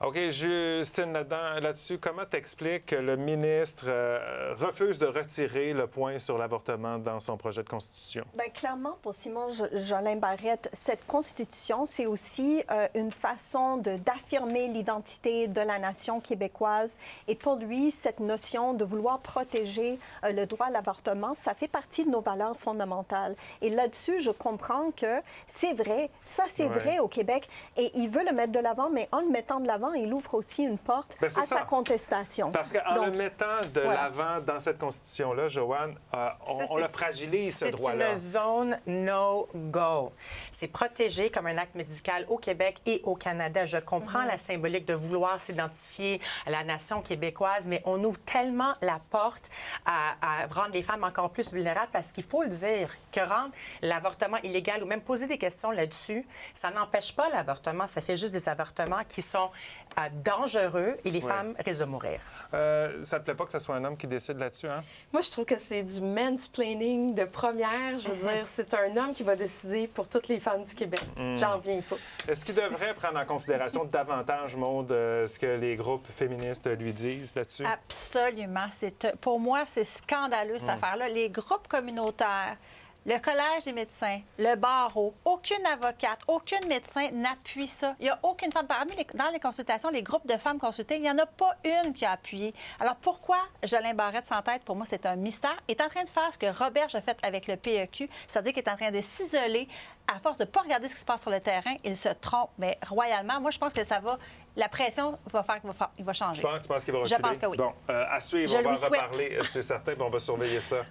OK, Justine, là-dessus, comment t'expliques que le ministre refuse de retirer le point sur l'avortement dans son projet de constitution? Bien, clairement, pour Simon Jolin Barrette, cette constitution, c'est aussi une façon d'affirmer l'identité de la nation québécoise. Et pour lui, cette notion de vouloir protéger le droit à l'avortement, ça fait partie de nos valeurs fondamentales. Et là-dessus, je comprends que c'est vrai, ça c'est vrai au Québec. Et il veut le mettre de l'avant, mais en le mettant de l'avant, il ouvre aussi une porte à sa contestation. Parce qu'en le mettant de l'avant dans cette constitution-là, Joanne, on le fragilise, ce droit-là. C'est une zone no-go. C'est protégé comme un acte médical au Québec et au Canada. Je comprends la symbolique de vouloir s'identifier à la nation québécoise, mais on ouvre tellement la porte à rendre les femmes encore plus vulnérables parce qu'il faut le dire, que rendre l'avortement illégal ou même poser des questions là-dessus, ça n'empêche pas l'avortement, ça fait juste des avortements qui sont dangereux et les femmes risquent de mourir. Ça te plaît pas que ce soit un homme qui décide là-dessus, hein? Moi, je trouve que c'est du mansplaining de première. Je veux dire, c'est un homme qui va décider pour toutes les femmes du Québec. J'en reviens pas. Est-ce qu'il devrait prendre en considération davantage, Maude, ce que les groupes féministes lui disent là-dessus? Absolument. Pour moi, c'est scandaleux, cette affaire-là. Les groupes communautaires, le Collège des médecins, le barreau, aucune avocate, aucun médecin n'appuie ça. Il n'y a aucune femme. Dans les consultations, les groupes de femmes consultées, il n'y en a pas une qui a appuyé. Alors pourquoi Jolin Barrette s'entête? Pour moi, c'est un mystère. Il est en train de faire ce que Roberge a fait avec le PEQ, c'est-à-dire qu'il est en train de s'isoler. À force de ne pas regarder ce qui se passe sur le terrain, il se trompe, mais royalement. Moi, je pense que ça va... La pression va faire qu'il va changer. Tu penses qu'il va reculer? Je pense que oui. Bon, à suivre, on va en reparler, c'est certain, puis on va surveiller ça.